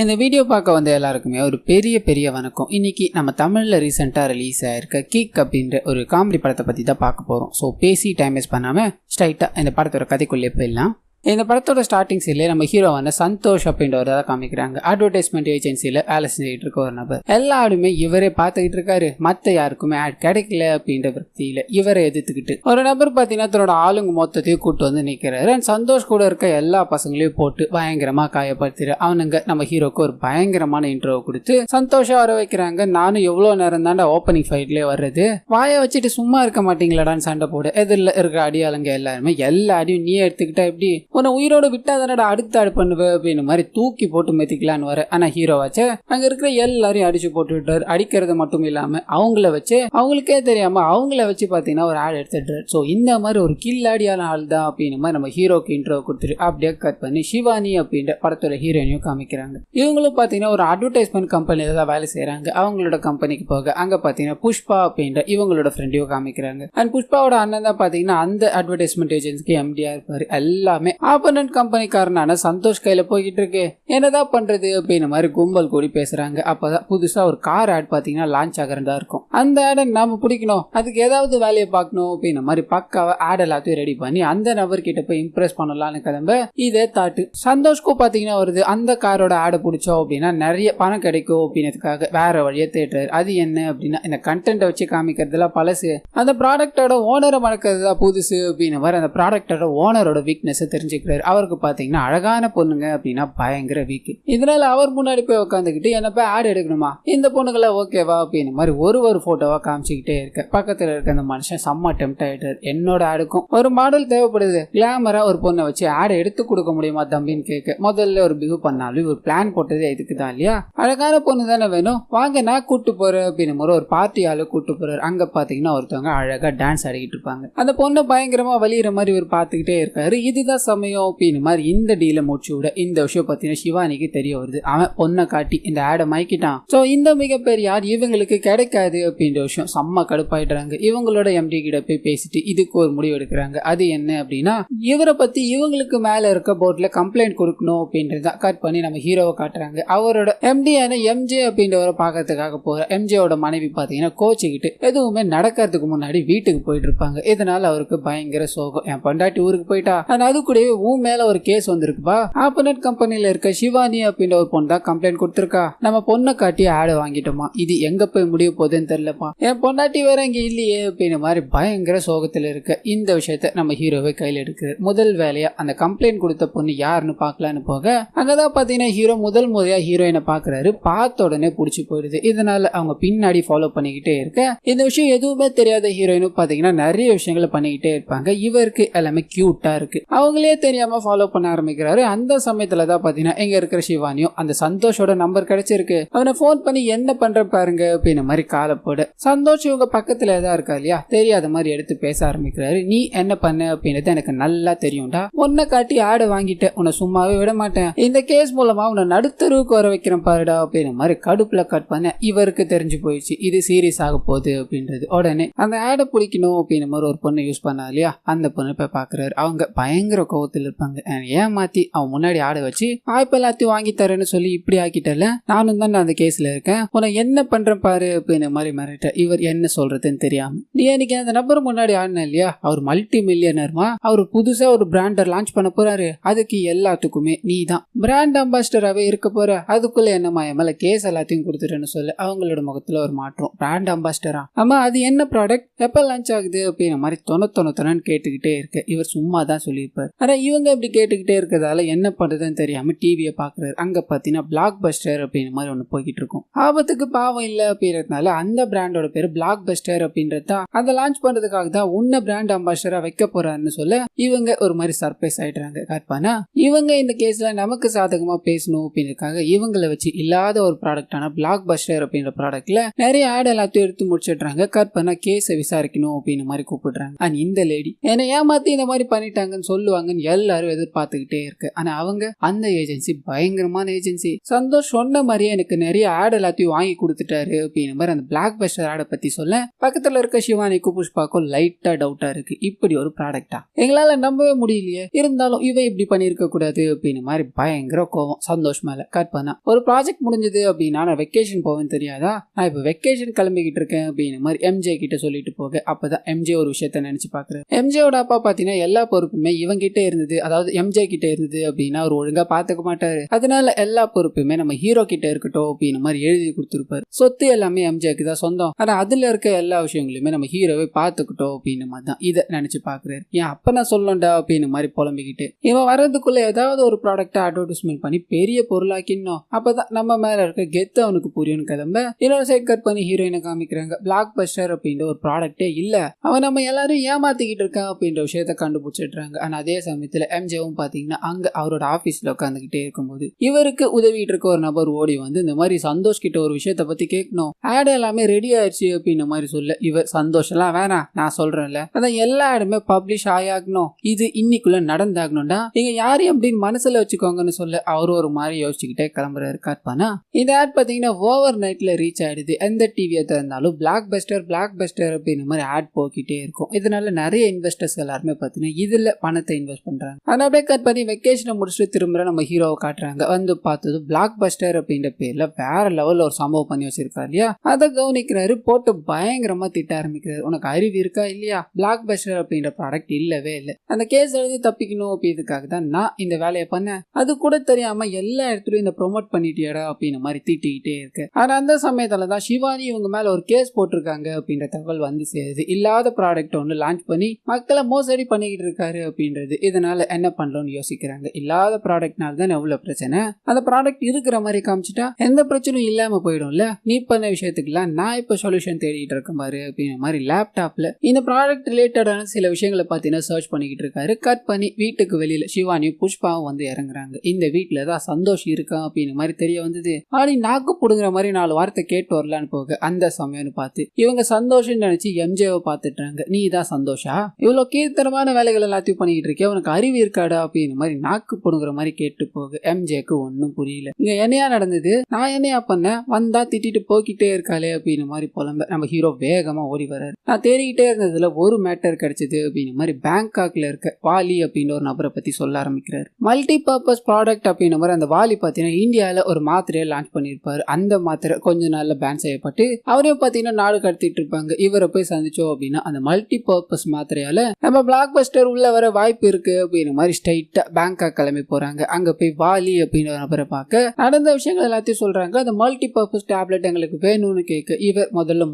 இந்த வீடியோ பார்க்க வந்த எல்லாருக்குமே ஒரு பெரிய வணக்கம். இன்னைக்கு நம்ம தமிழ்ல ரீசெண்டா ரிலீஸ் ஆயிருக்க கிக் அப்படின்ற ஒரு காமெடி படத்தை பத்தி தான் பார்க்க போறோம். ஸோ பேசி டைம் வேஸ்ட் பண்ணாம ஸ்ட்ரைட்டா இந்த படத்தோட கதைக்குள்ளே போயிடலாம். இந்த படத்தோட ஸ்டார்டிங் சீன்ல நம்ம ஹீரோவான சந்தோஷ் அப்படின்றவரை தான் காமிக்கிறாங்க. அட்வர்டைஸ்மெண்ட் ஏஜென்சியில வேலை செஞ்சுட்டு இருக்க ஒரு நபர். எல்லா ஆடுமே இவரே பார்த்துக்கிட்டு இருக்காரு. மத்த யாருக்குமே ஆட் கிடைக்கல அப்படின்ற விரக்தியில இவரை எதிர்த்துக்கிட்டு ஒரு நபர் பாத்தீங்கன்னா தன்னோட ஆளுங்க மொத்தத்தையும் கூட்டு வந்து நிக்கிறாரு. சந்தோஷ் கூட இருக்க எல்லா பசங்களையும் போட்டு பயங்கரமா காயப்படுத்துற அவனுங்க நம்ம ஹீரோக்கு ஒரு பயங்கரமான இன்ட்ரோ கொடுத்து சந்தோஷம் வர வைக்கிறாங்க. நானும் எவ்வளவு நேரம் தாண்டா ஓப்பனிங் ஃபைட்லயே வர்றது, வாயை வச்சுட்டு சும்மா இருக்க மாட்டீங்களாடான்னு சண்டை போடு. எதிரில் இருக்கிற அடியாளுங்க எல்லாருமே எல்லா அடியும் நீ எடுத்துக்கிட்டா எப்படி, உன்னை உயிரோட விட்டா தானடா அடுத்த ஆடு பண்ணுவ அப்படின்னு மாதிரி தூக்கி போட்டு மெத்திக்கலான்னு வர. ஆனா ஹீரோவாச்ச அங்க இருக்கிற எல்லாரையும் அடிச்சு போட்டு விட்டாரு. அடிக்கிறது மட்டும் இல்லாம அவங்கள வச்சு அவங்களுக்கே தெரியாம அவங்கள வச்சு பாத்தீங்கன்னா ஒரு ஆடு எடுத்துட்டாரு. ஸோ இந்த மாதிரி ஒரு கில்லாடியான ஆள் தான் அப்படின்னு மாதிரி நம்ம ஹீரோக்கு இன்ட்ரோ கொடுத்துட்டு அப்படியே கட் பண்ணி சிவானி அப்படின்ற படத்தோட ஹீரோயினையும் காமிக்கிறாங்க. இவங்களும் பாத்தீங்கன்னா ஒரு அட்வர்டைஸ்மெண்ட் கம்பெனில தான் வேலை செய்யறாங்க. அவங்களோட கம்பெனிக்கு போக அங்க பாத்தீங்கன்னா புஷ்பா அப்படின்ற இவங்களோட ஃப்ரெண்டையும் காமிக்கிறாங்க. அண்ட் புஷ்பாவோட அண்ணன் தான் பாத்தீங்கன்னா அந்த அட்வர்டைஸ்மெண்ட் ஏஜென்சிக்கு எம்டியா இருப்பாரு. எல்லாமே ஆப்போனன்ட் கம்பெனிக்காரனான சந்தோஷ் கையில போய்கிட்டு இருக்கு, என்னதான் பண்றது அப்படின்னு மாதிரி கும்பல் கூடி பேசுறாங்க. அப்பதான் புதுசா ஒரு கார் ஆட் பாத்தீங்கன்னா லான்ச் ஆகிறதா இருக்கும். அந்த ஆடை நாம பிடிக்கணும், அதுக்கு ஏதாவது வேலையை பார்க்கணும் அப்படின்னு மாதிரி பக்காவா ஆட் எல்லாத்தையும் ரெடி பண்ணி அந்த நபர்கிட்ட போய் இம்ப்ரெஸ் பண்ணலாம்னு கிளம்ப இதே தாட்டு சந்தோஷ்க்கும் பாத்தீங்கன்னா வருது. அந்த காரோட ஆடை பிடிச்சோம் அப்படின்னா நிறைய பணம் கிடைக்கும் அப்படின்றதுக்காக வேற வழியை தேடுறாரு. அது என்ன அப்படின்னா இந்த கண்டென்ட்டை வச்சு காமிக்கிறதுலாம் பழசு, அந்த ப்ராடக்டோட ஓனரை மறக்கிறது தான் புதுசு அப்படின்னு மாதிரி அந்த ப்ராடக்டோட ஓனரோட வீக்னஸ் தெரிஞ்சுக்கிறாரு. அவருக்கு பாத்தீங்கன்னா அழகான பொண்ணுங்க அப்படின்னா பயங்கர வீக். இதனால அவர் முன்னாடி போய் உட்காந்துக்கிட்டு என்ன போய் ஆட் எடுக்கணுமா, இந்த பொண்ணுங்களா ஓகேவா அப்படின்னு மாதிரி ஒரு போட்டோவா காமிச்சுக்கிட்டே இருக்க. பக்கத்துல இருக்க அந்த மனுஷன் செம்ம டெம்ப்ட் ஆயிட்டாரு. என்னோட ஆடுக்கும் ஒரு மாடல் தேவைப்படுது, கிளாமரா ஒரு பொண்ணை வச்சு ஆடை எடுத்து கொடுக்க முடியுமா தம்பின்னு கேட்க. முதல்ல ஒரு பிகு பண்ணாலும் ஒரு பிளான் போட்டதே இதுக்கு தான் இல்லையா, அழகான பொண்ணு தானே வேணும், வாங்க நான் கூட்டு போறேன் அப்படின்னு ஒரு பார்ட்டி ஆளு கூட்டு போறாரு. அங்க பாத்தீங்கன்னா ஒருத்தவங்க அழகா டான்ஸ் ஆடிக்கிட்டு இருப்பாங்க. அந்த பொண்ணை பயங்கரமா வலியுற மாதிரி ஒரு பாத்துக்கிட்டே இருக்காரு. இதுதான் சமயம் அப்படின்னு மாதிரி இந்த டீல முடிச்சு விட இந்த விஷயம் பத்தின சிவானிக்கு தெரிய வருது. அவன் பொண்ணை காட்டி இந்த ஆடை மயக்கிட்டான். சோ இந்த மிகப்பெரிய ஆட் இவங்களுக்கு கிடைக்காது அப்படின்ற விஷயம் செம்ம கடுப்பாயிடுறாங்க. இவங்களோட எம்டி கிட்ட போய் பேசிட்டு இதுக்கு ஒரு முடிவு எடுக்கிறாங்க. அது என்ன அப்படின்னா இவரை பத்தி இவங்களுக்கு மேல இருக்க போர்ட்ல கம்ப்ளைண்ட் கொடுக்கணும் அப்படின்றத கட் பண்ணி நம்ம ஹீரோவை காட்டுறாங்க. அவரோட எம்டியான எம்ஜே அப்படின்றவரை பாக்கிறதுக்காக போற எம்ஜேவோட மனைவி பாத்தீங்கன்னா கோச்சிக்கிட்டு எதுவுமே நடக்கிறதுக்கு முன்னாடி வீட்டுக்கு போயிட்டு இருப்பாங்க. இதனால அவருக்கு பயங்கர சோகம். என் பொண்டாட்டி ஊருக்கு போயிட்டா, அது கூடவே உன் மேல ஒரு கேஸ் வந்திருக்குப்பா, ஆப்போனன்ட் கம்பெனில இருக்க சிவானி அப்படின்ற ஒரு பொண்ணு தான் கம்ப்ளைண்ட் கொடுத்திருக்கா, நம்ம பொண்ணை காட்டி ஆடு வாங்கிட்டோமா, இது எங்க போய் முடிய போகுதுன்னு தெரியலப்பா, என் பொண்டாட்டி வேற இங்க இல்லையே அப்படின்னு மாதிரி பயங்கர சோகத்துல இருக்க. இந்த விஷயத்த நம்ம ஹீரோவை கையில எடுக்கிறார். முதல் வேலையா அந்த கம்ப்ளைண்ட் கொடுத்த பொண்ணு யாருன்னு பாக்கலான்னு போக அங்கதான் பாத்தீங்கன்னா ஹீரோ முதல் முறையா ஹீரோயினை பாக்குறாரு. பார்த்த உடனே புடிச்சு போயிடுது. இதனால அவங்க பின்னாடி ஃபாலோ பண்ணிக்கிட்டே இருக்க இந்த விஷயம் எதுவுமே தெரியாத ஹீரோயினும் பாத்தீங்கன்னா நிறைய விஷயங்களை பண்ணிக்கிட்டே இருப்பாங்க. இவருக்கு எல்லாமே கியூட்டா இருக்கு, அவங்களே தெரியாம ஃபாலோ பண்ண ஆரம்பிக்கிறாரு. அந்த சமயத்துல தான் பாத்தீங்கன்னா எங்க இருக்கிற சிவானியும் அந்த சந்தோஷோட நம்பர் கிடைச்சிருக்கு. அவனை போன் பண்ணி என்ன பண்ற பாருங்க அப்படின்னு மாதிரி காலை போட சந்தோஷ் இவங்க பக்கத்துல தான் இருக்கா இல்லையா, தெரியாத மாதிரி எடுத்து பேச ஆரம்பிக்கிறாரு. நீ என்ன பண்ண அப்படின்றது எனக்கு நல்லா தெரியும்டா, உன்னை காட்டி ஆடு வாங்கிட்ட, உன்னை சும்மாவே விட மாட்டேன், இந்த கேஸ் மூலமா உன்னை நடுத்தருவுக்கு வர வைக்கிறேன் பாருடா அப்படின்னு மாதிரி கடுப்புல கட் பண்ண. இவருக்கு தெரிஞ்சு போயிடுச்சு இது சீரியஸ் ஆக போகுது அப்படின்றது. உடனே அந்த ஆடை பிடிக்கணும் அப்படின்னு மாதிரி ஒரு பொண்ணு யூஸ் பண்ணா இல்லையா, அந்த பொண்ணு போய் பாக்குறாரு. அவங்க பயங்கர கோவத்தில் இருப்பாங்க. ஏமாத்தி அவன் முன்னாடி ஆட வச்சு வாய்ப்பு எல்லாத்தையும் வாங்கி தரேன்னு சொல்லி இப்படி ஆக்கிட்டல, நானும் தான் அந்த கேஸ்ல இருக்கேன், உன என்ன பண்றேன் பாரு அப்படின்னு மாதிரி மிரட்ட. இவர் என்ன சொல்றதுன்னு தெரியாம, நீ அன்னைக்கு அந்த நபர் முன்னாடி ஆடின இல்லையா, அவர் மல்டி மில்லியனர்மா, அவர் புதுசா ஒரு பிராண்டர் லான்ச் பண்ண போறாரு, அதுக்கு எல்லாத்துக்குமே நீ தான் பிராண்ட் அம்பாசிடராகவே இருக்க போற, அதுக்குள்ள என்னமா என் மேல கேஸ் எல்லாத்தையும் கொடுத்துட்டேன்னு சொல்ல அவங்களோட முகத்துல ஒரு மாற்றம். பிராண்ட் அம்பாசிடரா, ஆமா அது என்ன ப்ராடக்ட், எப்ப லான்ச் ஆகுது அப்படின்னு மாதிரி தொணத்தொணத்தொன்னு கேட்டுக்கிட்டே இருக்க. இவர் சும்மா தான் சொல்லியிருப்பார். ஆனா இவங்க இப்படி கேட்டுக்கிட்டே இருக்கிறதால என்ன பண்றதுன்னு தெரியாம டிவியை பாக்குறாரு. அங்க பாத்தீங்கன்னா பிளாக் பஸ்டர் அப்படின்னு மாதிரி ஒண்ணு போய்கிட்டு இருக்கும். ஆபத்துக்கு பாவம் இல்ல அப்படின்றதுனால அந்த பிராண்டோட பேரு பிளாக் பஸ்டர் அப்படின்றதா அந்த லான்ச் பண்றதுக்காக தான் உன்ன பிராண்ட் அம்பாசிடரா வைக்க போறாருன்னு சொல்ல இவங்க ஒரு மாதிரி சர்ப்ரைஸ் ஆயிடுறாங்க. கட்பானா இவங்க இந்த கேஸ்ல நமக்கு சாதகமா பேசணும் அப்படின்றதுக்காக இவங்களை வச்சு இல்லாத ஒரு ப்ராடக்டான பிளாக் பஸ்டர் அப்படின்ற ப்ராடக்ட்ல நிறைய ஆட் எல்லாத்தையும் எடுத்து முடிச்சிடுறாங்க. கட்பானா கேஸை விசாரிக்கணும் அப்படின்னு மாதிரி கூப்பிடுறாங்க. அண்ட் இந்த லேடி என்னை ஏமாத்தி இந்த மாதிரி பண்ணிட்டாங்கன்னு சொல்லுவாங்கன்னு எல்லாரும் எதிர்பார்த்துக்கிட்டே இருக்கு. ஆனா அவங்க அந்த ஏஜென்சி பயங்கரமான ஏஜென்சி. சந்தோஷ் சொன்ன மாதிரியே எனக்கு நிறைய ஆட் எல்லாத்தையும் வாங்கி கொடுத்துட்டாரு அப்படின்னு மாதிரி அந்த பிளாக் பிளாக் பஸ்டர் ஆடை பத்தி சொல்ல பக்கத்துல இருக்க சிவானிக்கும் புஷ்பாக்கும் லைட்டா டவுட்டா இருக்கு. இப்படி ஒரு ப்ராடக்டா எங்களால நம்பவே முடியலையே, இருந்தாலும் இவ இப்படி பண்ணிருக்க கூடாது அப்படின்னு மாதிரி பயங்கர கோவம் சந்தோஷ் மேல. கட் பண்ணா ஒரு ப்ராஜெக்ட் முடிஞ்சது அப்படின்னா நான் வெக்கேஷன் போவேன்னு தெரியாதா, நான் இப்ப வெக்கேஷன் கிளம்பிக்கிட்டு இருக்கேன் அப்படின்னு மாதிரி எம்ஜே கிட்ட சொல்லிட்டு போக அப்பதான் எம்ஜே ஒரு விஷயத்த நினைச்சு பாக்குறாரு. எம்ஜேவோட அப்பா பாத்தீங்கன்னா எல்லா பொறுப்புமே இவங்க கிட்ட இருந்தது, அதாவது எம்ஜே கிட்ட இருந்தது அப்படின்னா அவர் ஒழுங்கா பாத்துக்க மாட்டாரு. அதனால எல்லா பொறுப்புமே நம்ம ஹீரோ கிட்ட இருக்கட்டும் அப்படின்னு மாதிரி எழுதி கொடுத்துருப்பாரு. சொத்து எல்லாமே எம்ஜேக்கு தான் சொந்தம், ஆனா அதுல இருக்க எல்லா விஷயங்களுமே நம்ம ஹீரோவை பாத்துக்கிட்டோம் அப்படின்னு மாதிரி தான் இதை நினைச்சு பாக்குறாரு. ஏன் அப்ப நான் சொல்லண்டா அப்படின்னு மாதிரி புலம்பிக்கிட்டு இவன் வர்றதுக்குள்ள ஏதாவது ஒரு ப்ராடக்ட் அட்வர்டைஸ்மெண்ட் பண்ணி பெரிய பொருளாக்கினோம், அப்பதான் நம்ம மேல இருக்க கெத்து அவனுக்கு புரியும்னு கிளம்ப இன்னொரு சைட் கட் பண்ணி ஹீரோயினை காமிக்கிறாங்க. பிளாக் பஸ்டர் அப்படின்ற ஒரு ப்ராடக்டே இல்ல, அவன் நம்ம எல்லாரும் ஏமாத்திக்கிட்டு இருக்கான் அப்படின்ற விஷயத்த கண்டுபிடிச்சிடுறாங்க. ஆனா அதே சமயத்துல எம்ஜேவும் பாத்தீங்கன்னா அங்க அவரோட ஆபீஸ்ல உட்காந்துக்கிட்டே இருக்கும்போது இவருக்கு உதவிட்டு இருக்க ஒரு நபர் ஓடி வந்து இந்த மாதிரி சந்தோஷ் கிட்ட ஒரு விஷயத்த பத்தி கேட்கணும், ஆட் எல்லாமே ரெடி ஆயிடுச்சு அப்படின்னு மாதிரி சொல்ல இவர் சந்தோஷம் எல்லாம் வேணாம், நான் சொல்றேன்ல அதான் எல்லா இடமே பப்ளிஷ் ஆகணும், இது இன்னைக்குள்ள நடந்தாகணும்டா, நீங்க யாரையும் அப்படின்னு மனசுல வச்சுக்கோங்கன்னு சொல்ல அவரு ஒரு மாதிரி யோசிச்சுக்கிட்டே கிளம்புறாரு. காட்பானா இந்த ஆட் பாத்தீங்கன்னா ஓவர் நைட்ல ரீச் ஆயிடுது. எந்த டிவியை திறந்தாலும் பிளாக் பஸ்டர் அப்படின்னு மாதிரி ஆட் போக்கிட்டே இருக்கும். இதனால நிறைய இன்வெஸ்டர்ஸ் எல்லாருமே பாத்தீங்கன்னா இதுல பணத்தை இன்வெஸ்ட் பண்றாங்க. ஆனா அப்படியே கட் பண்ணி வெக்கேஷனை முடிச்சுட்டு திரும்ப நம்ம ஹீரோவை காட்டுறாங்க. வந்து பார்த்தது பிளாக் பஸ்டர் அப்படின்ற பேர்ல வேற லெவல்ல ஒரு சம்பவம் பண்ணி வச்சிருக்காரு இல்லையா, அதை கவனிக்கிறாரு. போட்டு பயங்கரமா திட்ட ஆரம்பிக்கிறாரு. உனக்கு அறிவு இருக்கா இல்லையா, பிளாக் பஸ்டர் அப்படின்ற ப்ராடக்ட் இல்லவே இல்லை, அந்த கேஸ் எழுதி தப்பிக்கணும் அப்படின்றதுக்காக தான் நான் இந்த வேலையை பண்ணேன், அது கூட தெரியாம எல்லா இடத்துலயும் இந்த ப்ரொமோட் பண்ணிட்டியடா அப்படின்னு மாதிரி திட்டிக்கிட்டே இருக்கு. ஆனா அந்த சமயத்துல தான் சிவானி இவங்க மேல ஒரு கேஸ் போட்டிருக்காங்க அப்படின்ற தகவல் வந்து சேருது. இல்லாத ப்ராடக்ட் ஒன்று லான்ச் பண்ணி மக்களை மோசடி பண்ணிக்கிட்டு இருக்காரு அப்படின்றது. இதனால என்ன பண்ணலாம்னு யோசிக்கிறாங்க. இல்லாத ப்ராடக்ட்னால தான் எவ்வளவு பிரச்சனை, அந்த ப்ராடக்ட் இருக்கிற மாதிரி காமிச்சிட்டா எந்த பிரச்சனையும் இல்லாம போயிடும்ல, நீ பண்ண விஷயத்துக்குலாம் நான் இப்ப சொல்யூஷன் தேடிட்டு இருக்க மாதிரி அப்படின்ற மாதிரி லேப்டாப்ல இந்த ப்ராடக்ட் ரிலேட்டடான சில விஷயங்களை பார்த்தீங்கன்னா சர்ச் பண்ணிக்கிட்டு இருக்காரு. கட் பண்ணி வீட்டுக்கு வெளியில சிவானியும் புஷ்பாவும் வந்து இறங்குறாங்க. இந்த வீட்டுல தான் சந்தோஷ் இருக்கான் அப்படின்னு மாதிரி தெரிய வந்தது. ஆனா நாக்கு புடுங்குற மாதிரி 4 வார்த்தை கேட்டு வரலான்னு போக அந்த சமயம்னு பார்த்து இவங்க சந்தோஷம் நினைச்சு எம்ஜேவை பார்த்துட்டாங்க. நீ தான் சந்தோஷா, இவ்வளவு கீழ்த்தரமான வேலைகள் எல்லாத்தையும் பண்ணிக்கிட்டு இருக்கே, உனக்கு அறிவு இருக்காடா அப்படின்னு மாதிரி நாக்கு புடுங்குற மாதிரி கேட்டு போக எம்ஜேக்கு ஒன்னும் புரியல. இங்க என்னையா நடந்தது, நான் என்னையா பண்ணேன், வந்தா திட்டிட்டு போக்கிட்டே இருக்காளே அப்படின்னு மாதிரி புலம்ப நம்ம ஹீரோ வேகமா ஓடி வர்றாரு. நான் தேடிக்கிட்டே இருந்ததுல ஒரு மேட்டர் கிடைச்சது அப்படின்னு மாதிரி பேங்காக்ல இருக்க வாலி அப்படின்னு ஒரு நபரை பத்தி சொல்ல ஆரம்பிக்கிறாரு. மல்டி பர்பஸ் ப்ராடக்ட் அப்படின்னு மாதிரி அந்த வாலி பாத்தீங்கன்னா இந்தியால ஒரு மாத்திரையை லான்ச் பண்ணிருப்பாரு. அந்த மாத்திரை கொஞ்ச நாள்ல பேன் செய்யப்பட்டு அவரையும் பாத்தீங்கன்னா நாடு கடத்திட்டு இருப்பாங்க. இவரை போய் சந்திச்சோம் அப்படின்னா அந்த மல்டி பர்பஸ் மாத்திரையால நம்ம பிளாக் பஸ்டர் உள்ள வர வாய்ப்பு இருக்கு அப்படின்னு மாதிரி ஸ்ட்ரைட்டா பேங்காக் கிளம்பி போறாங்க. அங்க போய் வாலி அப்படின்னு நபரை பார்க்க நடந்த விஷயங்கள் எல்லாத்தையும் சொல்றாங்க. அந்த மல்டி பர்பஸ் டேப்லெட் எங்களுக்கு வேணும்னு கேட்க இவர் முதல்ல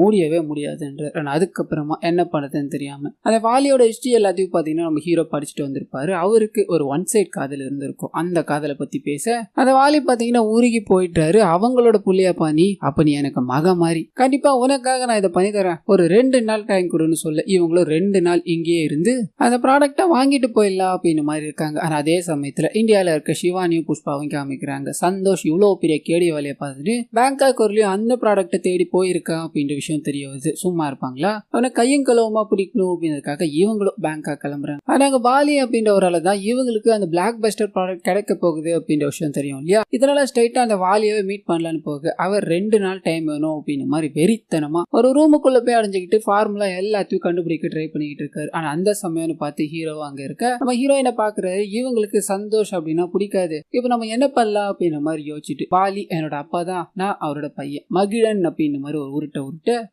முடியவே முடியாதுன்ற. அதுக்கப்புறமா என்ன பண்ணதுன்னு தெரியாம அந்த வாலியோட ஹிஸ்டரி எல்லாத்தையும் பாத்தீங்கன்னா நம்ம ஹீரோ படிச்சுட்டு வந்திருப்பாரு. அவருக்கு ஒரு ஒன் சைட் காதல் இருந்திருக்கும். அந்த காதலை பத்தி பேச அந்த வாலி பாத்தீங்கன்னா உருகி போயிட்டாரு. அவங்களோட புள்ளியா பாணி, அப்ப நீ எனக்கு மக மாதிரி, கண்டிப்பா உனக்காக நான் இதை பண்ணி தரேன், ஒரு 2 நாள் டைம் கொடுன்னு சொல்ல இவங்களும் 2 நாள் இங்கேயே இருந்து அந்த ப்ராடக்டை வாங்கிட்டு போயிடலாம் அப்படின்னு மாதிரி இருக்காங்க. ஆனா அதே சமயத்துல இந்தியால இருக்க சிவானியும் புஷ்பாவும் காமிக்கிறாங்க. சந்தோஷ் இவ்வளவு பெரிய கேடி வேலையை பார்த்துட்டு பேங்காக் வரலையும் அந்த ப்ராடக்டை தேடி போயிருக்கான் அப்படின்ற விஷயம் தெரிய வருது. சும்மா இருப்பாங்களா, அவனை கையும் கலவமா பிடிக்கணும் அப்படின்றதுக்காக இவங்களும் பேங்காக் கிளம்புறாங்க. ஆனா வாலி அப்படின்ற ஒரு ஆளு தான் இவங்களுக்கு அந்த பிளாக் பஸ்டர் ப்ராடக்ட் கிடைக்க போகுது அப்படின்ற விஷயம் தெரியும் இல்லையா. இதனால ஸ்ட்ரைட்டா அந்த வாலியாவே மீட் பண்ணலான்னு போக அவர் 2 நாள் டைம் வேணும் அப்படின்னு மாதிரி வெறித்தனமா ஒரு ரூமுக்குள்ள போய் அடைஞ்சுக்கிட்டு ஃபார்முலா எல்லாத்தையும் கண்டுபிடிக்க ட்ரை பண்ணிக்கிட்டு இருக்காரு. ஆனா அந்த சமயம்னு பார்த்து ஹீரோ அங்க இருக்க நம்ம ஹீரோயினை பாக்குறாரு. இவங்களுக்கு சந்தோஷ் அப்படின்னா பிடிக்காது. இப்ப நம்ம என்ன பண்ணலாம் அப்படின்ற மாதிரி யோசிச்சுட்டு வாலி என்னோட அப்பா தான், நான் அவரோட பையன் மகிழன் அப்படின்னு மாதிரி ஒரு உருட்ட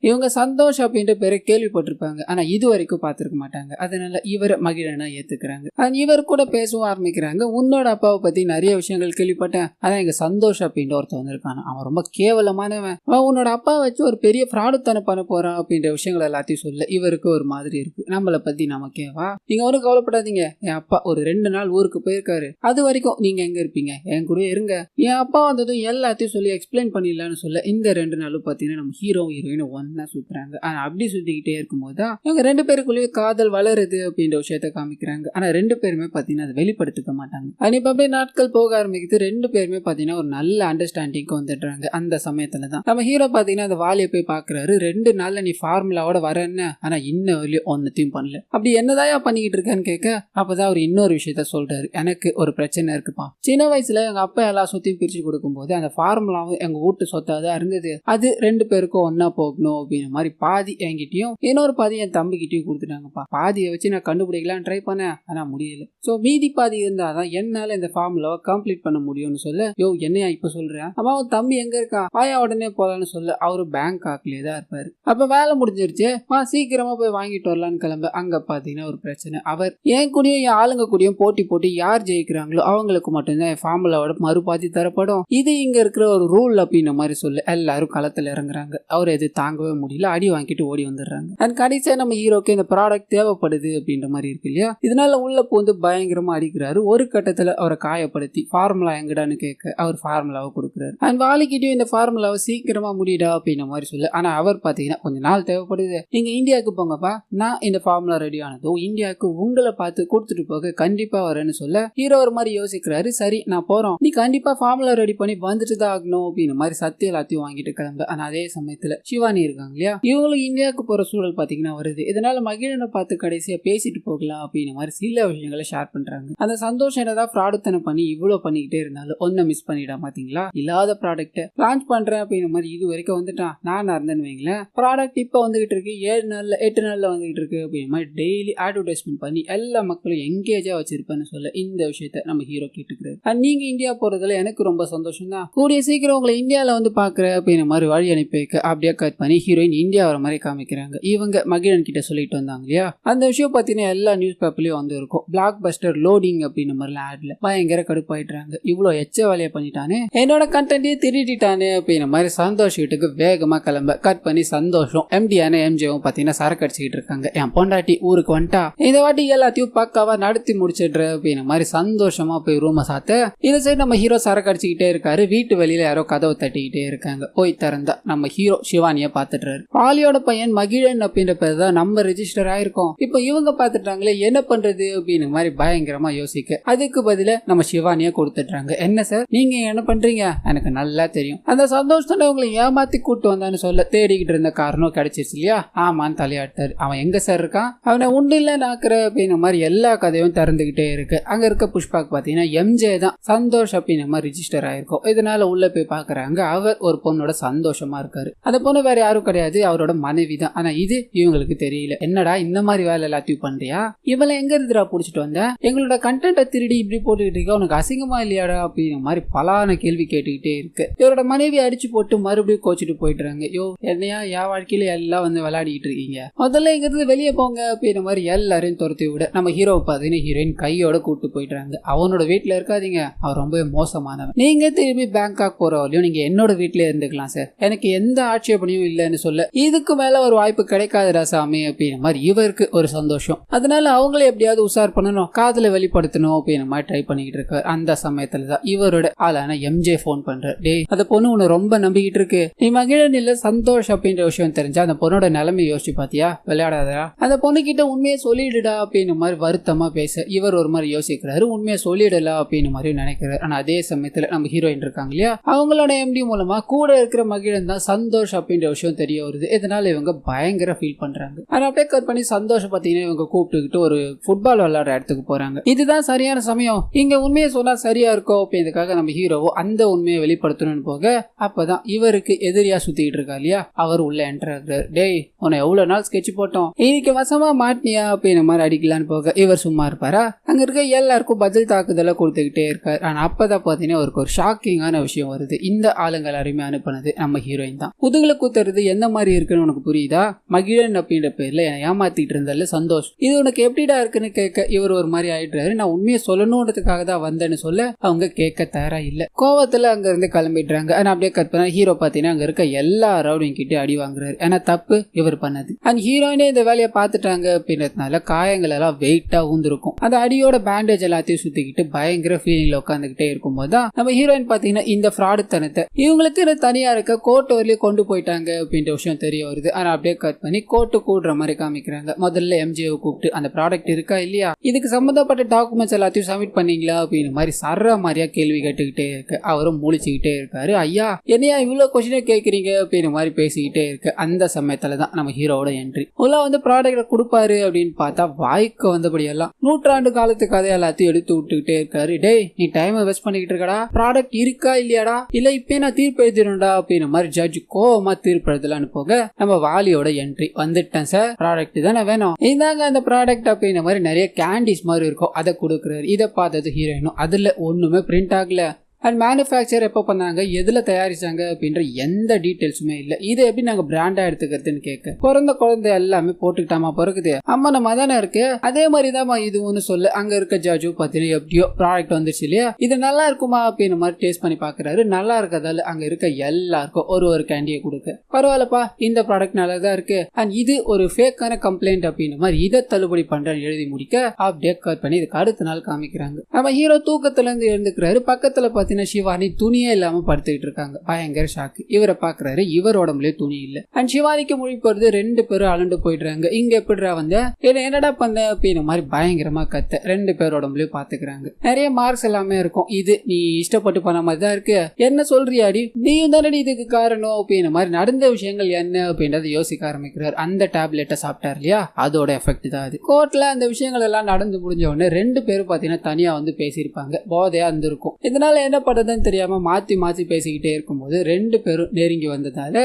இவங்க சந்தோஷ் அப்படின்ற பேரை கேள்விப்பட்டிருப்பாங்க. ஆனா இது வரைக்கும் பார்த்திருக்க மாட்டாங்க. அதனால இவரை மகிழனா ஏத்துக்கிறாங்க. இவர் கூட பேசவும் ஆரம்பிக்கிறாங்க. உன்னோட அப்பாவை பத்தி நிறைய விஷயங்கள் கேள்விப்பட்டேன், அதான் எங்க சந்தோஷ் அப்படின்ற ஒருத்தர் வந்திருக்கான், அவன் ரொம்ப கேவலமானவன், உன்னோட அப்பா வச்சு ஒரு பெரிய ஃப்ராடுத்தனை பண்ண போறான் அப்படின்ற விஷயங்கள் எல்லாத்தையும் சொல்ல இவருக்கு ஒரு மாதிரி இருக்கு. நம்மளை பத்தி நமக்கேவா, நீங்க ஒன்றும் கவலைப்படாதீங்க, என் அப்பா ஒரு 2 நாள் ஊருக்கு போயிருக்காரு, அது வரைக்கும் நீங்க எங்க இருப்பீங்க, என் கூட இருங்க, என் அப்பா வந்ததும் எல்லாத்தையும் சொல்லி எக்ஸ்பிளைன் பண்ணிடலான்னு சொல்ல இந்த 2 நாளும் பாத்தீங்கன்னா நம்ம ஹீரோ ஹீரோயின் ஒன்னா சுத்துறாங்க. ஆனா அப்படி சுத்திக்கிட்டே இருக்கும்போது தான் இவங்க 2 பேருக்குள்ளேயே காதல் வளருது அப்படின்ற விஷயத்த காமிக்கிறாங்க. ஆனா 2 பேருமே பாத்தீங்கன்னா அதை வெளிப்படுத்திக்க மாட்டாங்க. இப்ப அப்படியே நாட்கள் போக ஆரம்பிக்குது. 2 பேருமே பாத்தீங்கன்னா ஒரு நல்ல அண்டர்ஸ்டாண்டிங்க்கு வந்துடுறாங்க. அந்த சமயத்துல தான் நம்ம ஹீரோ பாத்தீங்கன்னா அந்த வாலியை போய் பாக்குறாரு. 2 நாள்ல நீ ஃபார்முலாவோட வரேன்னு, ஆனா இன்ன வரையும் ஒன்னத்தையும் பண்ணல, அப்படி என்னதாயா பண்ணிக்கிட்டு இருக்கேன்னு கேட்க அப்பதான் அவர் இன்னொரு விஷயத்த சொல்றாரு. எனக்கு ஒரு பிரச்சனை இருக்குப்பா, சின்ன வயசுல எங்க அப்பா எல்லா சொத்தையும் பிரிச்சு கொடுக்கும் போது அந்த ஃபார்முலாவும் எங்க வீட்டு சொத்தாதான் இருந்தது, அது 2 பேருக்கும் ஒன்னா போகணும் அப்படின்ற மாதிரி பாதி என்கிட்டயும் இன்னொரு பாதி என் தம்பிக்கிட்டையும் கொடுத்துட்டாங்கப்பா. பாதியை வச்சு நான் கண்டுபிடிக்கலாம் ட்ரை பண்ணேன், ஆனா முடியல. சோ மீதி பாதி இருந்தாதான் என்னால இந்த ஃபார்முலாவை கம்ப்ளீட் பண்ண முடியும்னு சொல்ல, யோ என்னையா இப்ப சொல்றேன், அம்மா உன் தம்பி எங்க இருக்கா, ஆயா உடனே போலான்னு சொல்ல, அவரு பேங்காக்லயே தான் இருப்பாரு. அப்ப வேலை முடிஞ்சிருச்சு, சீக்கிரமா போய் வாங்கிட்டு வரலான்னு கிளம்ப. அங்க பாத்தீங்கன்னா ஒரு பிரச்சனை. அவர் என் கூடயும் என் ஆளுங்க கூடயும் போட்டி போட்டு யார் ஜெயிக்கிறாங்களோ அவங்களுக்கு மட்டும்தான் ஃபார்முலாவோட மறுபாதி தரப்படும், இது இங்க இருக்கிற ஒரு ரூல் அப்படின்ற மாதிரி சொல்ல எல்லாரும் களத்துல இறங்குறாங்க. அவர் எது தாங்கவே முடியல, அடி வாங்கிட்டு ஓடி வந்துடுறாங்க. அண்ட் கடைசியா நம்ம ஹீரோக்கு இந்த ப்ராடக்ட் தேவைப்படுது அப்படின்ற மாதிரி இருக்கு இல்லையா, இதனால உள்ள போந்து பயங்கரமா அடிக்கிறாரு. ஒரு கட்டத்துல அவரை காயப்படுத்தி ஃபார்முலா எங்கடான்னு கேட்க அவர் ஃபார்முலாவை கொடுக்குறாரு. அண்ட் வாலிக்கிட்டையும் இந்த ஃபார்முலாவை சீக்கிரமா முடியடா அப்படின்ற மாதிரி சொல்ல, ஆனா அவர் பாத்தீங்கன்னா கொஞ்ச நாள் தேவைப்படுது, நீங்க இந்தியாவுக்கு போங்கப்பா, நான் இந்த ஃபார்முலா ரெடி ஆனதும் இந்தியாவுக்கு உங்களை பார்த்து கொடுத்துட்டு போக கண்டிப்பா வரேன்னு சொல்ல, ஹீரோ ஒரு மாதிரி யோசிக்கிறாரு. சரி நான் போறோம், நீ கண்டிப்பா ஃபார்முலா ரெடி பண்ணி வந்துட்டு தான் ஆகணும் அப்படின்ற மாதிரி சத்தியம் எல்லாத்தையும் வாங்கிட்டு கிளம்ப. ஆனா அதே சமயத்துல சிவானி இருக்காங்க இல்லையா, இவங்களும் இந்தியாவுக்கு போற சூழல் பாத்தீங்கன்னா வருது. இதனால மகிழனை பார்த்து கடைசியா பேசிட்டு போகலாம் அப்படின்ற மாதிரி சில விஷயங்களை ஷேர் பண்றாங்க. அந்த சந்தோஷம் என்னதான் ஃப்ராடுத்தனை பண்ணி இவ்வளவு பண்ணிக்கிட்டே இருந்தாலும் ஒன்னும் மிஸ் பண்ணிடா பாத்தீங்களா, இல்லாத ப்ராடக்ட் லான்ச் பண்றேன் அப்படின்ற மாதிரி இது வரைக்கும் வந்துட்டான். நான் இருந்தேன்னு வைங்களேன், ப்ராடக்ட் இப்ப வந்துகிட்டு இருக்கு, 7 நாள்ல 8 நாள்ல வந்துகிட்டு இருக்கு அப்படின்ற மாதிரி டெய்லி அட்வர்டைஸ்மெண்ட் பண்ணி எல்லா மக்களும் எங்கேஜா வச்சிருப்பேன்னு சொல்ல இந்த விஷயத்த நம்ம ஹீரோ கேட்டுக்கிறாரு. நீங்க இந்தியா போறதுல எனக்கு ரொம்ப சந்தோஷம் தான், கூடிய சீக்கிரம் உங்களை இந்தியாவில வந்து பாக்குற அப்படின்ற மாதிரி வழி அனுப்பி வைக்க அப்படியே கட் பண்ணி ஹீரோயின் இந்தியா வர மாதிரி காமிக்கிறாங்க. இவங்க மகிழன் கிட்ட சொல்லிட்டு வந்தாங்க இல்லையா, அந்த விஷயம் பாத்தீங்கன்னா எல்லா நியூஸ் பேப்பர்லயும் வந்து இருக்கும். பிளாக் பஸ்டர் லோடிங் அப்படின்ற மாதிரி ஆட்ல பயங்கர கடுப்பாயிட்டாங்க. இவ்வளவு எச்ச வேலையை பண்ணிட்டானே, என்னோட கண்டென்ட்டே திருடிட்டானே அப்படின்ற மாதிரி சந்தோஷ் வீட்டுக்கு வேகமா கிளம்ப கட் பண்ணி சந்தோஷம் எம்டியான எம்ஜேவும் பாத்தீங்கன்னா சரக்கு அடிச்சுக்கிட்டு இருக்காங்க. என் பொண்டாட்டி ஊருக்கு வந்துட்டா, இந்த வாட்டி எல்லாத்தையும் பக்காவா நடத்தி முடிச்சிடுற அப்படின்ற மாதிரி சந்தோஷமா போய் ரூமை சாத்த, இதை சைடு நம்ம ஹீரோ சரக்கு அடிச்சுக்கிட்டே இருக்காரு. வீட்டு வெளியில யாரோ கதவை தட்டிக்கிட்டே இருக்காங்க. போய் திறந்தா நம்ம ஹீரோ சிவானிய பாத்துட்டாரு. பாலியோட பையன் மகிழன் அப்படின்ற பேர் தான் நம்ம ரெஜிஸ்டர் ஆயிருக்கோம். இப்போ இவங்க பாத்துட்டாங்களே என்ன பண்றது அப்படின்னு மாதிரி பயங்கரமா யோசிக்க, அதுக்கு பதில நம்ம சிவானிய கொடுத்துட்டாங்க. என்ன சார் நீங்க என்ன பண்றீங்க, எனக்கு நல்லா தெரியும், அந்த சந்தோஷத்தோட உங்களை ஏமாத்தி கூட்டு வந்தான்னு சொல்ல தேடிக்கிட்டு இருந்த காரணம் கிடைச்சிருச்சு இல்லையா, ஆமான்னு தலையாட்டாரு. அவன் எங்க சார் இருக்கான், அவனை உண்டு இல்ல நாக்குற அப்படின்ற மாதிரி எல்லா கதையும் திறந்துகிட்டே இருக்கு. அங்க இருக்க புஷ்பாக்கு பாத்தீங்கன்னா எம்ஜே தான் சந்தோஷ் அப்படின்ற மாதிரி ரிஜிஸ்டர் ஆயிருக்கும். இதனால உள்ள போய் பாக்குறாங்க, அவர் ஒரு பொண்ணோட சந்தோஷமா இருக்காரு. அந்த பொண்ணு வேற யாரும் கிடையாது, அவரோட மனைவி தான். ஆனா இது இவங்களுக்கு தெரியல. என்னடா இந்த மாதிரி வேலை எல்லாத்தையும் பண்றியா, இவளை எங்க இருந்துடா புடிச்சிட்டு வந்த, எங்களோட கண்டென்ட்டை திருடி இப்படி போட்டுக்கிட்டு இருக்க, உனக்கு அசிங்கமா இல்லையாடா அப்படின்ற மாதிரி பலான கேள்வி கேட்டுக்கிட்டே இருக்கு. இவரோட மனைவி அடிச்சு போட்டு மறுபடியும் கோச்சிட்டு போயிட்டுறாங்க. யோ என்னையா என் வாழ்க்கையில எல்லாம் வந்து விளையாடிட்டு இருக்கீங்க, முதல்ல இங்க இருந்து வெளியே போங்க அப்படின்ற மாதிரி எல்லாரையும் துரத்தி விட நம்ம ஹீரோ பாத்தீங்கன்னா ஹீரோயின் கையோட கூட்டு போயிட்டாங்க. அவனோட வீட்டுல இருக்காதீங்க, அவர் ரொம்ப மோசமானவன், நீங்க திரும்பி பேங்காக் போற வரையும் நீங்க என்னோட வீட்டுல இருந்துக்கலாம் சார், எனக்கு எந்த ஆட்சேபனையும் இல்லைன்னு சொல்ல, இதுக்கு மேல ஒரு வாய்ப்பு கிடைக்காதுடா சாமி அப்படின்ற மாதிரி இவருக்கு ஒரு சந்தோஷம். அதனால அவங்களே எப்படியாவது உசார் பண்ணணும், காதல வெளிப்படுத்தணும் அப்படின்ற மாதிரி ட்ரை பண்ணிக்கிட்டு இருக்காரு. அந்த சமயத்துலதான் இவரோட ஆளான எம்ஜே போன் பண்ற, டேய் அந்த பொண்ணு உன்னை ரொம்ப நம்பிக்கிட்டு இருக்கு, நீ மகிழன் இல்ல சந்தோஷ் அப்படின்ற விஷயம் தெரிஞ்சா அந்த பொண்ணோட நிலைமை யோசிச்சு பாத்தியா, விளையாடாதா, அந்த பொண்ணு கிட்ட உண்மையை சொல்லிடுடா அப்படின்னு மாதிரி வருத்தமா பேச இவர் ஒரு மாதிரி யோசிக்கிறாரு, உண்மையை சொல்லிடலாம் அப்படின்னு மாதிரி நினைக்கிறாரு. ஆனா அதே சமயத்துல நம்ம ஹீரோயின் இருக்காங்க இல்லையா, அவங்களோட எம்டி மூலமா கூட இருக்கிற மகிழன் தான் சந்தோஷ் அப்படின்ற விஷயம் தெரிய வருது. இதனால இவங்க பயங்கர ஃபீல் பண்றாங்க. ஆனா அப்படியே கட் பண்ணி சந்தோஷம் பாத்தீங்கன்னா இவங்க கூப்பிட்டுக்கிட்டு ஒரு ஃபுட்பால் விளையாடுற இடத்துக்கு போறாங்க. இதுதான் சரியான சமயம், இங்க உண்மையை சொன்னா சரியா இருக்கும் அப்படின்றதுக்காக நம்ம ஹீரோவோ அந்த உண்மையை வெளிப்படுத்தணும்னு போக, அப்பதான் இவருக்கு எதிரியா சுத்திட்டு இருக்கா இல்லையா, அவர் உள்ள என்டர் ஆகுறாரு. டேய் உன்னை எவ்வளவு நாள் ஸ்கெட்ச் போட்டோம், இன்னைக்கு வசமா மாட்டினியா அப்படின்னு மாதிரி அடிக்கலான்னு போக இவர் சும்மா இருப்பாரா, அங்க இருக்க எல்லாருக்கும் பதில் தாக்குதல கொடுத்துக்கிட்டே இருக்காரு. ஆனா அப்பதான் பாத்தீங்கன்னா அவருக்கு ஒரு ஷாக்கிங்கான விஷயம் வருது. இந்த ஆளுங்க எல்லாருமே அனுப்புனது நம்ம ஹீரோயின் தான். முதுகுல குத்துறது எந்த மாதிரி இருக்குன்னு உனக்கு புரியுதா, மகிழன் அப்படின்ற பேர்ல ஏமாத்திட்டு இருந்தால சந்தோஷ், இது உனக்கு எப்படிடா இருக்குன்னு கேட்க இவர் ஒரு மாதிரி ஆயிடுறாரு. நான் உண்மையை சொல்லணும்ன்றதுக்காக தான் வந்தேன்னு சொல்ல அவங்க கேட்க தயாரா இல்ல. கோவத்துல அங்க இருந்து கிளம்பிடுறாங்க. ஆனா அப்படியே கட் பண்ண ஹீரோ பாத்தீங்கன்னா அங்க இருக்க எல்லா ரவுடிங் கிட்ட அடி வாங்குறாரு. ஆனா தப்பு இவர் பண்ணது. அண்ட் ஹீரோயினே இந்த வேலையை பாத்துட்டாங்க அப்படின்றதுனால காயங்கள் எல்லாம் வெயிட்டா ஊந்திருக்கும். அந்த அடியோட பேண்டேஜ் எல்லாத்தையும் சுத்திக்கிட்டு பயங்கர ஃபீலிங்ல உட்காந்துக்கிட்டே இருக்கும் போதுதான் நம்ம ஹீரோயின் பாத்தீங்கன்னா இந்த ஃப்ராடு தனத்தை இவங்களுக்கு தனியா இருக்க கோர்ட் வரலையும் கொண்டு போயிட்டாங்க அப்படின்ற விஷயம் தெரிய வருது. ஆனா அப்படியே கட் பண்ணி கோர்ட்டு கூடுற மாதிரி காமிக்கிறாங்க. முதல்ல எம்ஜிஓ கூப்பிட்டு அந்த ப்ராடக்ட் இருக்கா இல்லையா, இதுக்கு சம்பந்தப்பட்ட டாக்குமெண்ட்ஸ் எல்லாத்தையும் சப்மிட் பண்ணீங்களா அப்படின்னு மாதிரி சர்ற மாதிரியா கேள்வி கேட்டுக்கிட்டே இருக்கு. அவரும் முழிச்சுக்கிட்டே இருக்காரு. ஐயா என்னையா இவ்வளவு கொஸ்டினே கேட்கறீங்க அப்படின்னு மாதிரி பேசிக்கிட்டே இருக்கு. அந்த சமயத்துலதான் நம்ம ஹீரோட என்ட்ரி. உள்ள வந்து ப்ராடக்ட் கொடுப்பாரு அப்படின்னு பார்த்தா வாய்க்கு வந்தபடி எல்லாம் நூற்றாண்டு காலத்து கதை எல்லாத்தையும் எடுத்து விட்டுக்கிட்டே இருக்காரு. டேய் நீ டைம் வேஸ்ட் பண்ணிக்கிட்டு இருக்கடா, ப்ராடக்ட் இருக்கா இல்லையாடா, இல்ல இப்ப நான் தீர்ப்பு எழுதிடும்டா அப்படின்னு மாதிரி ஜட்ஜ் கோவமா தீர்ப்பெழுதலான்னு போக நம்ம வாலியோட என்ட்ரி வந்துட்டேன் சார், ப்ராடக்ட் தானே வேணும், இதாங்க அந்த ப்ராடக்ட் அப்படின்ற மாதிரி நிறைய கேண்டிஸ் மாதிரி இருக்கும், அதை கொடுக்குறாரு. இதை பார்த்தது ஹீரோயினும் அதுல ஒண்ணுமே பிரிண்ட் ஆகல. அண்ட் மேனுஃபேக்சர் எப்போ பண்ணாங்க, எதுல தயாரிச்சாங்க அப்படின்ற எந்த டீட்டெயில்ஸுமே இல்லை. இதை எப்படி நாங்க பிராண்டா எடுத்துக்கிறதுன்னு கேட்க, பிறந்த குழந்தை எல்லாமே போட்டுக்கிட்டாமா பிறகுது, அம்மா நம்ம தானே இருக்கு, அதே மாதிரிதான் இது ஒன்று சொல்ல. அங்க இருக்க ஜட்ஜு பார்த்தீங்கன்னா எப்படியோ ப்ராடக்ட் வந்துருச்சு இல்லையா, இது நல்லா இருக்குமா அப்படின்ற மாதிரி டேஸ்ட் பண்ணி பாக்குறாரு. நல்லா இருக்கதால அங்க இருக்க எல்லாருக்கும் ஒரு கேண்டியை கொடுக்க, பரவாயில்லப்பா இந்த ப்ராடக்ட் நல்லதா இருக்கு அண்ட் இது ஒரு ஃபேக்கான கம்ப்ளைண்ட் அப்படின்ற மாதிரி இதை தள்ளுபடி பண்றேன்னு எழுதி முடிக்க அப்படியே கட் பண்ணி இதுக்கு அடுத்த நாள் காமிக்கிறாங்க. நம்ம ஹீரோ தூக்கத்துல இருந்து எழுந்துக்கிறாரு. பக்கத்துல பாத்தீங்கன்னா சிவானி துணியே இல்லாம படுத்துக்கிட்டு இருக்காங்க. பயங்கர ஷாக்கு. இவரை பாக்குறாரு, இவர் உடம்புலயே துணி இல்ல. அண்ட் சிவானிக்கு மொழி போறது, ரெண்டு பேரும் அலண்டு போயிடுறாங்க. இங்க எப்படிடா வந்த, என்னடா பண்ண அப்படின்ற மாதிரி பயங்கரமா கத்த ரெண்டு பேர் உடம்புலயும் பாத்துக்கிறாங்க. நிறைய மார்க்ஸ் எல்லாமே இருக்கும். இது நீ இஷ்டப்பட்டு பண்ண மாதிரி தான் இருக்கு, என்ன சொல்றியாடி, நீயும் தானே இதுக்கு காரணம் அப்படின்ற மாதிரி நடந்த விஷயங்கள் என்ன அப்படின்றத யோசிக்க ஆரம்பிக்கிறார். அந்த டேப்லெட்டை சாப்பிட்டார் இல்லையா, அதோட எஃபெக்ட் தான் அது. கோர்ட்ல அந்த விஷயங்கள் எல்லாம் நடந்து முடிஞ்ச உடனே ரெண்டு பேரும் பாத்தீங்கன்னா தனியா வந்து பேசியிருப்பாங்க. போதையா இருந்திருக்கும். இதனால என்ன பண்றதுன்னு தெரியாம மாத்தி மாத்தி பேசிக்கிட்டே இருக்கும்போது ரெண்டு பேரும் நெருங்கி வந்ததால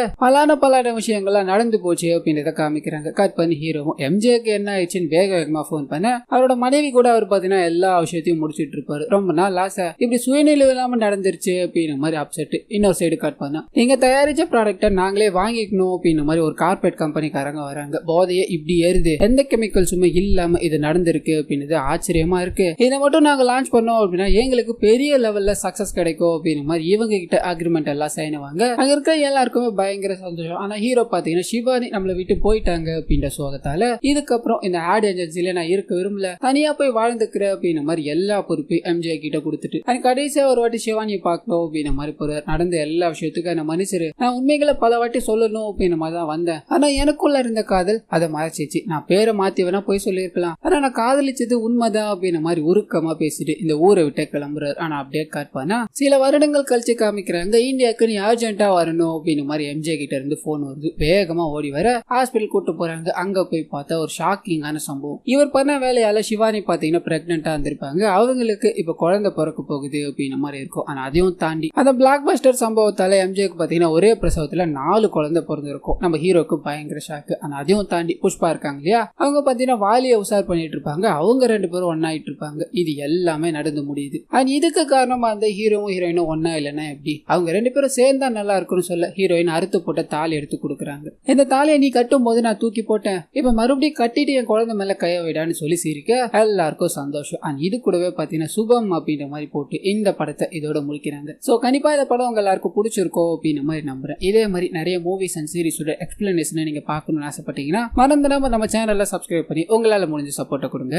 பலான விஷயங்கள்லாம் நடந்து போச்சு அப்படின்றத காமிக்கிறாங்க. கட் பண்ணி ஹீரோவும் எம்ஜேக்கு என்ன ஆயிடுச்சுன்னு வேகமா போன் பண்ண, அவரோட மனைவி கூட அவர் பாத்தீங்கன்னா எல்லா விஷயத்தையும் முடிச்சிட்டு இருப்பாரு. ரொம்ப நாள் ஆசை இப்படி சுயநிலை இல்லாம நடந்துருச்சு அப்படின்ற மாதிரி அப்செட். இன்னொரு சைடு கட் பண்ணா, நீங்க தயாரிச்ச ப்ராடக்ட நாங்களே வாங்கிக்கணும் அப்படின்ற மாதிரி ஒரு கார்பரேட் கம்பெனிக்காரங்க வராங்க. போதையே இப்படி ஏறுது, எந்த கெமிக்கல்ஸுமே இல்லாம இது நடந்திருக்கு அப்படின்றது ஆச்சரியமா இருக்கு, இதை மட்டும் நாங்க லான்ச் பண்ணோம் அப்படின்னா எங்களுக்கு பெரிய லெவல்ல சக்சஸ் கிடைக்கும் அப்படின்ற மாதிரி இவங்க கிட்ட அக்ரிமெண்ட் எல்லாம் சைனுவாங்க. அங்க இருக்க எல்லாருக்குமே பயங்கர சந்தோஷம். ஆனா ஹீரோ பாத்தீங்கன்னா சிவானி நம்மள விட்டு போயிட்டாங்க அப்படின்ற சோகத்தால இதுக்கப்புறம் இந்த ஆட் ஏஜென்சில நான் இருக்க விரும்பல, தனியா போய் வாழ்ந்துக்கிறேன் அப்படின்ற மாதிரி எல்லா பொறுப்பையும் எம்ஜே கிட்ட கொடுத்துட்டு அண்ட் கடைசியா ஒரு வாட்டி சிவானியை பார்க்கணும் அப்படின்ற மாதிரி போறாரு. நடந்த எல்லா விஷயத்துக்கும் என்ன மனுஷரு, நான் உண்மைகளை பல வாட்டி சொல்லணும் அப்படின்ற மாதிரி தான் வந்தேன், ஆனா எனக்குள்ள இருந்த காதல் அதை மறைச்சிச்சு, நான் பேரை மாத்தி வேணா போய் சொல்லியிருக்கலாம், ஆனா நான் காதலிச்சது உண்மைதான் அப்படின்ற மாதிரி உருக்கமா பேசிட்டு இந்த ஊரை விட்டு கிளம்புறாரு. ஆனா அப்படியே கட் பண்ணா சில வருடங்கள் கழிச்சு காமிக்கிறாங்க, இந்தியாவுக்கு நீ அர்ஜென்ட்டா வரணும் அப்படின்னு மாதிரி எம்ஜே கிட்ட இருந்து போன் வருது. வேகமா ஓடி வர ஹாஸ்பிட்டல் கூட்டு போறாங்க. அங்க போய் பார்த்தா ஒரு ஷாக்கிங்கான சம்பவம். இவர் பண்ண வேலையால சிவானி பாத்தீங்கன்னா பிரெக்னெண்டா இருந்திருப்பாங்க. அவங்களுக்கு இப்ப குழந்தை பிறக்க போகுது அப்படின்ற மாதிரி இருக்கும். ஆனா அதையும் தாண்டி அந்த பிளாக் பஸ்டர் சம்பவத்தால எம்ஜேக்கு பாத்தீங்கன்னா ஒரே பிரசவத்துல 4 குழந்தை பிறந்திருக்கும். நம்ம ஹீரோக்கு பயங்கர ஷாக்கு. ஆனா அதையும் தாண்டி புஷ்பா இருக்காங்க இல்லையா, அவங்க பாத்தீங்கன்னா வாலியை உசார் பண்ணிட்டு இருப்பாங்க. அவங்க ரெண்டு பேரும் ஒன்னாயிட்டு இருப்பாங்க. இது எல்லாமே நடந்து முடியுது. அண்ட் இதுக்கு காரணமா அந்த ஹீரோவும் ஹீரோயினும் ஒன்னா இல்லைன்னா எப்படி, அவங்க ரெண்டு பேரும் சேர்ந்தா நல்லா இருக்கும்னு சொல்ல ஹீரோயின் அறுத்து போட்ட தாலி எடுத்து கொடுக்குறாங்க. இந்த தாலியை நீ கட்டும் போது நான் தூக்கி போட்டேன், இப்ப மறுபடியும் கட்டிட்டு என் குழந்தை மேல கைய விடான்னு சொல்லி சிரிக்க எல்லாருக்கும் சந்தோஷம். அண்ட் இது கூடவே பாத்தீங்கன்னா சுபம் அப்படின்ற மாதிரி போட்டு இந்த படத்தை இதோட முடிக்கிறாங்க. சோ கண்டிப்பா இந்த படம் உங்க எல்லாருக்கும் பிடிச்சிருக்கோம் அப்படின்ற மாதிரி நம்புறேன். இதே மாதிரி நிறைய மூவிஸ் அண்ட் சீரிஸோட எக்ஸ்பிளனேஷனை நீங்க பார்க்கணும்னு ஆசைப்பட்டீங்கன்னா மறந்துடாம நம்ம சேனல்ல சப்ஸ்கிரைப் பண்ணி உங்களால முடிஞ்ச சப்போர்ட்டை கொடுங்க.